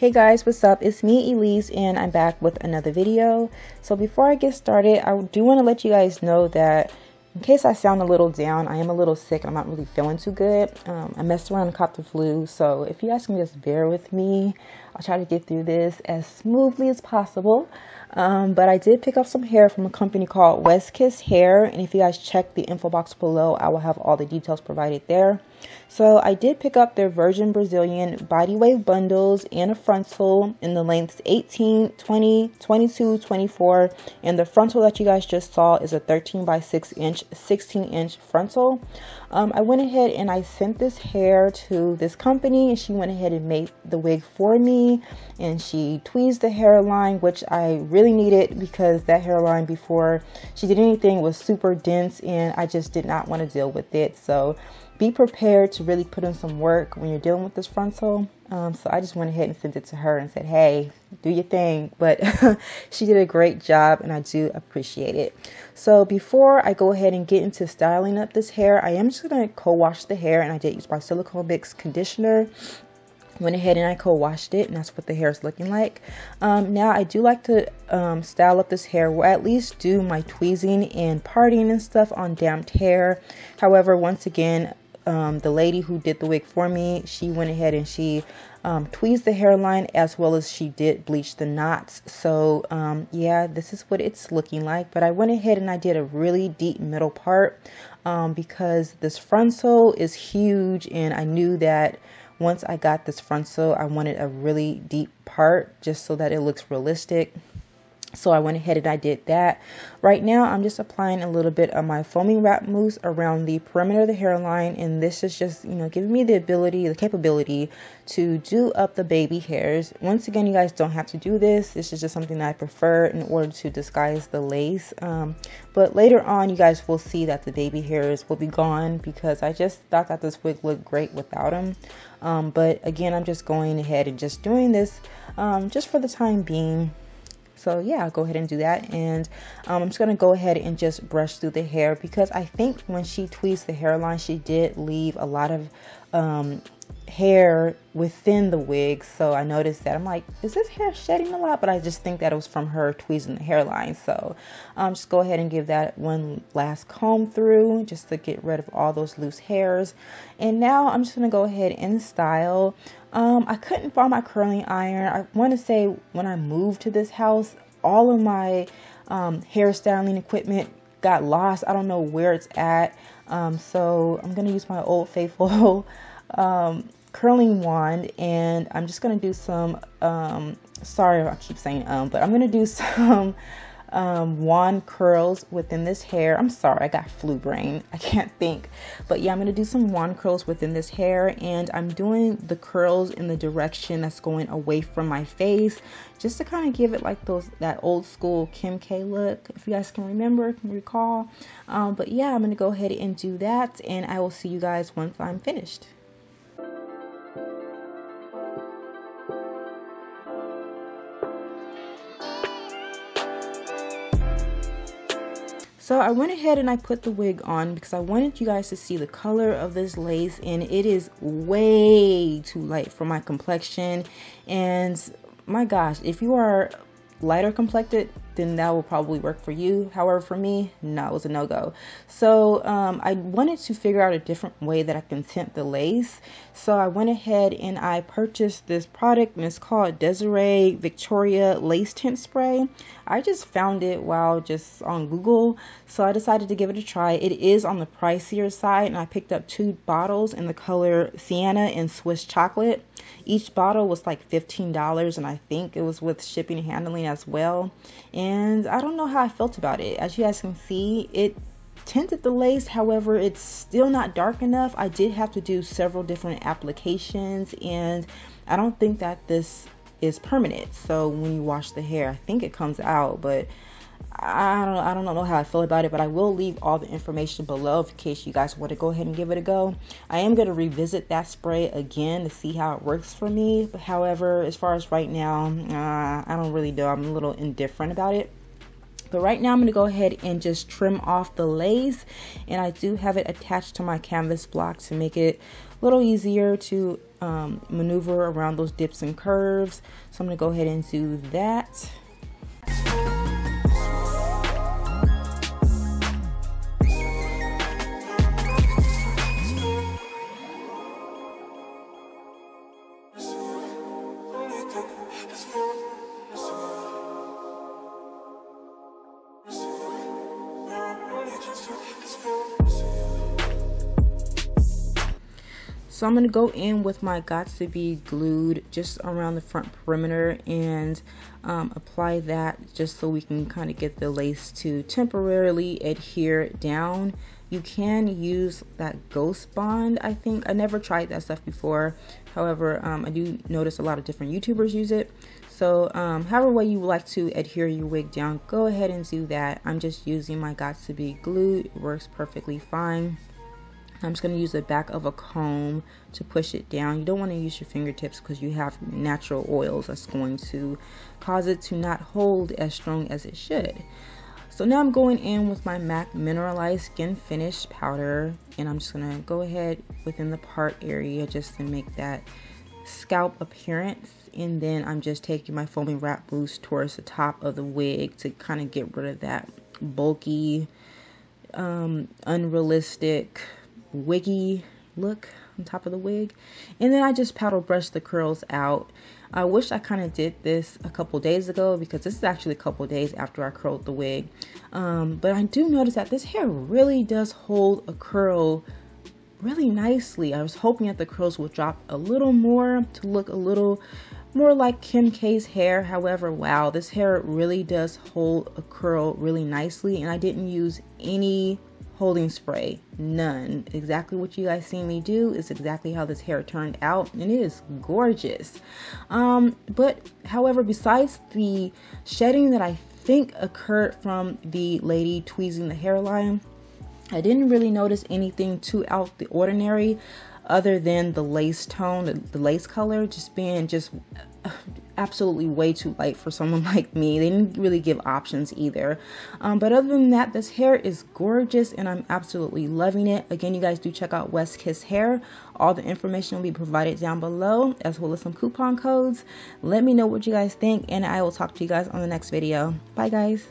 Hey guys, what's up? It's me, Elise, and I'm back with another video. So before I get started, I do want to let you guys know that in case I sound a little down, I am a little sick and I'm not really feeling too good. I messed around and caught the flu, so if you guys can just bear with me, I'll try to get through this as smoothly as possible. But I did pick up some hair from a company called Wigs Hair, and if you guys check the info box below, I will have all the details provided there. So I did pick up their Virgin Brazilian body wave bundles and a frontal in the lengths 18, 20, 22, 24, and the frontal that you guys just saw is a 13 by 6 inch, 16 inch frontal. I went ahead and I sent this hair to this company, and she went ahead and made the wig for me, and she tweezed the hairline, which I really needed because that hairline before she did anything was super dense and I just did not want to deal with it. So be prepared to really put in some work when you're dealing with this frontal. So I just went ahead and sent it to her and said, hey, do your thing. But she did a great job and I do appreciate it. So before I go ahead and get into styling up this hair, I am just going to co-wash the hair, and I did use my silicone mix conditioner. Went ahead and I co-washed it, and that's what the hair is looking like. Now I do like to style up this hair, or at least do my tweezing and parting and stuff on damped hair. However, once again, the lady who did the wig for me, she went ahead and she tweezed the hairline as well as she did bleach the knots. So yeah, this is what it's looking like. But I went ahead and I did a really deep middle part because this frontal is huge, and I knew that once I got this frontal, I wanted a really deep part just so that it looks realistic. So I went ahead and I did that. Right now, I'm just applying a little bit of my foaming wrap mousse around the perimeter of the hairline. And this is just, giving me the ability, the capability to do up the baby hairs. Once again, you guys don't have to do this. This is just something that I prefer in order to disguise the lace. But later on, you guys will see that the baby hairs will be gone because I just thought that this wig looked great without them. But again, I'm just going ahead and just doing this just for the time being. So yeah, I'll go ahead and do that, and I'm just going to go ahead and just brush through the hair because I think when she tweezed the hairline, she did leave a lot of hair within the wig. So I noticed that. I'm like, is this hair shedding a lot? But I just think that it was from her tweezing the hairline. So just go ahead and give that one last comb through just to get rid of all those loose hairs. And now I'm just going to go ahead and style. I couldn't find my curling iron. I want to say when I moved to this house, all of my hairstyling equipment got lost. I don't know where it's at. So I'm going to use my old faithful curling wand, and I'm just going to do some, sorry I keep saying but I'm going to do some wand curls within this hair. I'm sorry, I got flu brain. I can't think. But yeah, I'm going to do some wand curls within this hair, and I'm doing the curls in the direction that's going away from my face, just to kind of give it like that old school Kim K look, if you guys can recall. But yeah, I'm going to go ahead and do that, and I will see you guys once I'm finished. So I went ahead and I put the wig on because I wanted you guys to see the color of this lace, and it is way too light for my complexion. And my gosh, if you are lighter complected, then that will probably work for you. However, for me, no, it was a no-go. So I wanted to figure out a different way that I can tint the lace. So I went ahead and I purchased this product, and it's called Desiree Victoria Lace Tint Spray. I just found it while just on Google, so I decided to give it a try. It is on the pricier side, and I picked up 2 bottles in the color Sienna and Swiss Chocolate. Each bottle was like $15, and I think it was with shipping and handling as well. And I don't know how I felt about it. As you guys can see, it tinted the lace. However, it's still not dark enough. I did have to do several different applications, and I don't think that this is permanent. So when you wash the hair, I think it comes out, but I don't know how I feel about it. But I will leave all the information below in case you guys want to go ahead and give it a go. I am going to revisit that spray again to see how it works for me. However, as far as right now, I don't really know. I'm a little indifferent about it. But right now I'm going to go ahead and just trim off the lace, and I do have it attached to my canvas block to make it a little easier to maneuver around those dips and curves. So I'm going to go ahead and do that. So I'm going to go in with my Gots to Be glued just around the front perimeter and apply that just so we can kind of get the lace to temporarily adhere down. You can use that ghost bond, I think. I never tried that stuff before. However, I do notice a lot of different YouTubers use it. So however way you would like to adhere your wig down, go ahead and do that. I'm just using my Gots to Be glued. It works perfectly fine. I'm just going to use the back of a comb to push it down. You don't want to use your fingertips because you have natural oils that's going to cause it to not hold as strong as it should. So now I'm going in with my MAC Mineralized Skin Finish Powder, and I'm just going to go ahead within the part area just to make that scalp appearance. And then I'm just taking my foaming wrap boost towards the top of the wig to kind of get rid of that bulky, unrealistic, wiggy look on top of the wig. And then I just paddle brush the curls out. I wish I kind of did this a couple days ago because this is actually a couple days after I curled the wig. But I do notice that this hair really does hold a curl really nicely. I was hoping that the curls would drop a little more to look a little more like Kim K's hair. However, wow, this hair really does hold a curl really nicely, and I didn't use any holding spray, none. Exactly what you guys see me do is exactly how this hair turned out, and it is gorgeous. But however, besides the shedding that I think occurred from the lady tweezing the hairline, I didn't really notice anything too out the ordinary other than the lace tone, the lace color just being just absolutely way too light for someone like me. They didn't really give options either. But other than that, this hair is gorgeous and I'm absolutely loving it. Again, you guys do check out West Kiss Hair. All the information will be provided down below, as well as some coupon codes. Let me know what you guys think, and I will talk to you guys on the next video. Bye guys.